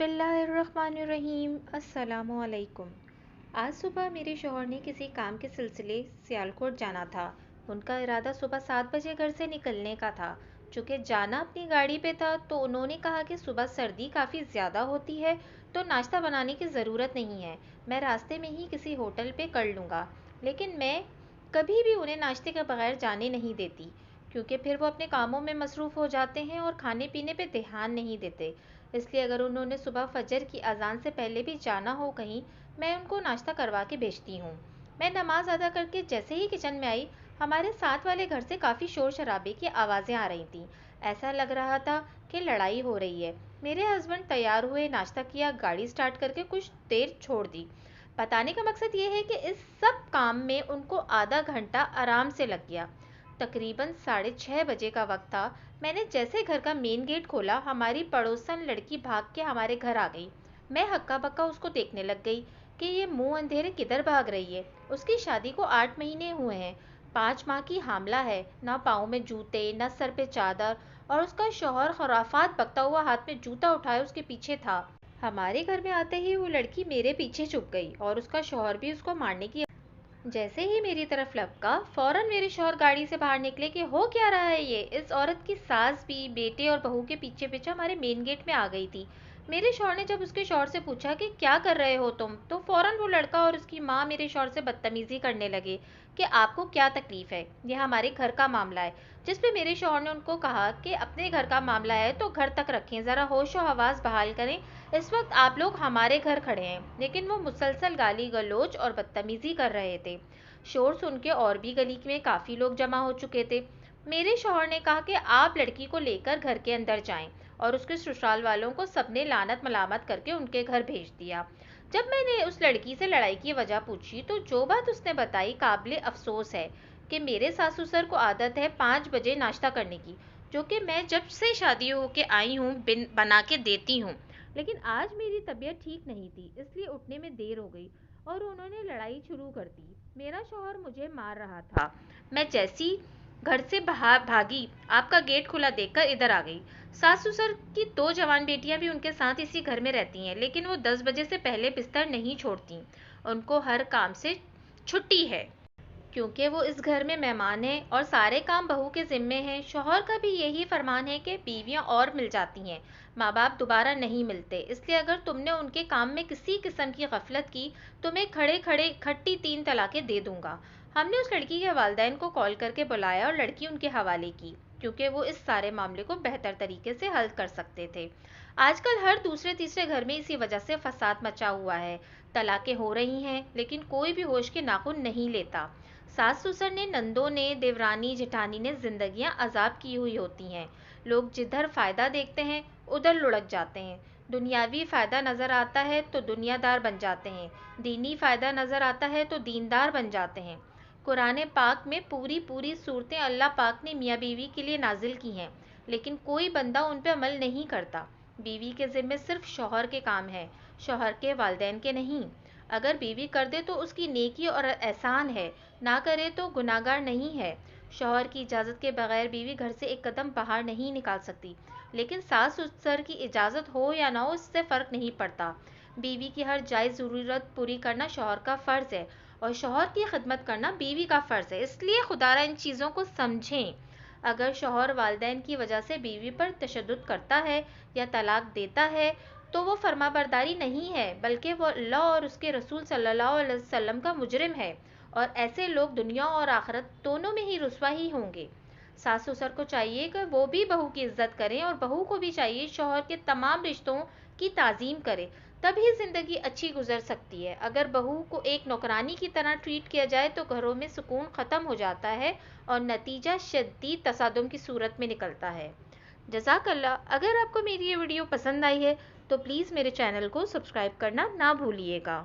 بسم اللہ الرحمن الرحیم۔ السلام علیکم۔ آج صبح میرے شوہر نے کسی کام کے سلسلے سیالکوٹ جانا تھا۔ ان کا ارادہ صبح 7 بجے گھر سے نکلنے کا تھا۔ چونکہ جانا اپنی گاڑی پہ تھا تو انہوں نے کہا کہ صبح سردی کافی زیادہ ہوتی ہے تو ناشتہ بنانے کی ضرورت نہیں ہے، میں راستے میں ہی کسی ہوٹل پہ کر لوں گا۔ لیکن میں کبھی بھی انہیں ناشتے کے بغیر جانے نہیں دیتی، کیونکہ پھر وہ اپنے کاموں میں مصروف ہو جاتے ہیں اور کھانے پینے پہ دھیان نہیں دیتے۔ اس لیے اگر انہوں نے صبح فجر کی اذان سے پہلے بھی جانا ہو کہیں، میں ان کو ناشتہ کروا کے بھیجتی ہوں۔ میں نماز ادا کر کے جیسے ہی کچن میں آئی، ہمارے ساتھ والے گھر سے کافی شور شرابے کی آوازیں آ رہی تھیں۔ ایسا لگ رہا تھا کہ لڑائی ہو رہی ہے۔ میرے ہسبینڈ تیار ہوئے، ناشتہ کیا، گاڑی سٹارٹ کر کے کچھ دیر چھوڑ دی۔ بتانے کا مقصد یہ ہے کہ اس سب کام میں ان کو آدھا گھنٹہ آرام سے لگ گیا۔ تقریباً 6:30 بجے کا وقت تھا۔ میں نے جیسے گھر کا مین گیٹ کھولا، ہماری پڑوسن لڑکی بھاگ کے ہمارے گھر آ گئی۔ میں ہکا بکا اس کو دیکھنے لگ گئی کہ یہ منہ اندھیرے کدھر بھاگ رہی ہے۔ اس کی شادی کو 8 مہینے ہوئے ہیں، 5 ماہ کی حاملہ ہے، نہ پاؤں میں جوتے، نہ سر پہ چادر، اور اس کا شوہر خرافات بکتا ہوا ہاتھ میں جوتا اٹھائے اس کے پیچھے تھا۔ ہمارے گھر میں آتے ہی وہ لڑکی میرے پیچھے چھپ گئی اور اس کا شوہر بھی اس کو مارنے کی جیسے ہی میری طرف لپکا، فوراً میرے شوہر گاڑی سے باہر نکلے کہ ہو کیا رہا ہے یہ۔ اس عورت کی ساس بھی بیٹے اور بہو کے پیچھے پیچھے ہمارے مین گیٹ میں آ گئی تھی۔ میرے شوہر نے جب اس کے شوہر سے پوچھا کہ کیا کر رہے ہو تم، تو فوراً وہ لڑکا اور اس کی ماں میرے شوہر سے بدتمیزی کرنے لگے کہ آپ کو کیا تکلیف ہے، یہ ہمارے گھر کا معاملہ ہے۔ جس پہ میرے شوہر نے ان کو کہا کہ اپنے گھر کا معاملہ ہے تو گھر تک رکھیں، ذرا ہوش و حواس بحال کریں، اس وقت آپ لوگ ہمارے گھر کھڑے ہیں۔ لیکن وہ مسلسل گالی گلوچ اور بدتمیزی کر رہے تھے۔ شور سن کے اور بھی گلی میں کافی لوگ جمع ہو چکے تھے۔ میرے شوہر نے کہا کہ آپ لڑکی کو لے کر گھر کے اندر جائیں، اور اس کے سسرال والوں کو سب نے لعنت ملامت کر کے ان کے گھر بھیج دیا۔ جب میں نے اس لڑکی سے لڑائی کی وجہ پوچھی تو جو بات اس نے بتائی قابل افسوس ہے کہ میرے ساس سسر کو عادت ہے 5 بجے ناشتہ کرنے کی، جو کہ میں جب سے شادی ہو کے آئی ہوں بنا کے دیتی ہوں۔ لیکن آج میری طبیعت ٹھیک نہیں تھی، اس لیے اٹھنے میں دیر ہو گئی اور انہوں نے لڑائی شروع کر دی۔ میرا شوہر مجھے مار رہا تھا۔ میں جیسی گھر سے بھاگی، آپ کا گیٹ کھلا دیکھ کر ادھر آ گئی۔ ساس سسر کی 2 جوان بیٹیاں بھی ان کے ساتھ اسی گھر میں رہتی ہیں، لیکن وہ 10 بجے سے پہلے بستر نہیں چھوڑتی۔ ان کو ہر کام سے چھٹی ہے، کیونکہ وہ اس گھر میں مہمان ہیں اور سارے کام بہو کے ذمے ہیں۔ شوہر کا بھی یہی فرمان ہے کہ بیویاں اور مل جاتی ہیں، ماں باپ دوبارہ نہیں ملتے، اس لیے اگر تم نے ان کے کام میں کسی قسم کی غفلت کی تو میں کھڑے کھڑے کھٹی 3 طلاقیں دے دوں گا۔ ہم نے اس لڑکی کے والدین کو کال کر کے بلایا اور لڑکی ان کے حوالے کی، کیونکہ وہ اس سارے معاملے کو بہتر طریقے سے حل کر سکتے تھے۔ آج کل ہر دوسرے تیسرے گھر میں اسی وجہ سے فساد مچا ہوا ہے۔ طلاقیں ہو رہی ہیں لیکن کوئی بھی ہوش کے ناخن نہیں لیتا۔ ساس سسر نے، نندوں نے، دیورانی جٹھانی نے زندگیاں عذاب کی ہوئی ہوتی ہیں۔ لوگ جدھر فائدہ دیکھتے ہیں ادھر لڑک جاتے ہیں۔ دنیاوی فائدہ نظر آتا ہے تو دنیا دار بن جاتے ہیں، دینی فائدہ نظر آتا ہے تو دیندار بن جاتے ہیں۔ قرآن پاک میں پوری صورتیں اللہ پاک نے میاں بیوی کے لیے نازل کی ہیں، لیکن کوئی بندہ ان پہ عمل نہیں کرتا۔ بیوی کے ذمے صرف شوہر کے کام ہے، شوہر کے والدین کے نہیں۔ اگر بیوی کر دے تو اس کی نیکی اور احسان ہے، نہ کرے تو گناہگار نہیں ہے۔ شوہر کی اجازت کے بغیر بیوی گھر سے ایک قدم باہر نہیں نکال سکتی، لیکن ساس سسر کی اجازت ہو یا نہ ہو اس سے فرق نہیں پڑتا۔ بیوی کی ہر جائز ضرورت پوری کرنا شوہر کا فرض ہے اور شوہر کی خدمت کرنا بیوی کا فرض ہے، اس لیے خدا را ان چیزوں کو سمجھیں۔ اگر شوہر والدین کی وجہ سے بیوی پر تشدد کرتا ہے یا طلاق دیتا ہے تو وہ فرما برداری نہیں ہے، بلکہ وہ اللہ اور اس کے رسول صلی اللہ علیہ وسلم کا مجرم ہے، اور ایسے لوگ دنیا اور آخرت دونوں میں ہی رسوا ہی ہوں گے۔ ساس سسر کو چاہیے کہ وہ بھی بہو کی عزت کریں اور بہو کو بھی چاہیے شوہر کے تمام رشتوں کی تعظیم کرے، تبھی زندگی اچھی گزر سکتی ہے۔ اگر بہو کو ایک نوکرانی کی طرح ٹریٹ کیا جائے تو گھروں میں سکون ختم ہو جاتا ہے اور نتیجہ شدید تصادم کی صورت میں نکلتا ہے۔ جزاک اللہ۔ اگر آپ کو میری یہ ویڈیو پسند آئی ہے تو پلیز میرے چینل کو سبسکرائب کرنا نہ بھولیے گا۔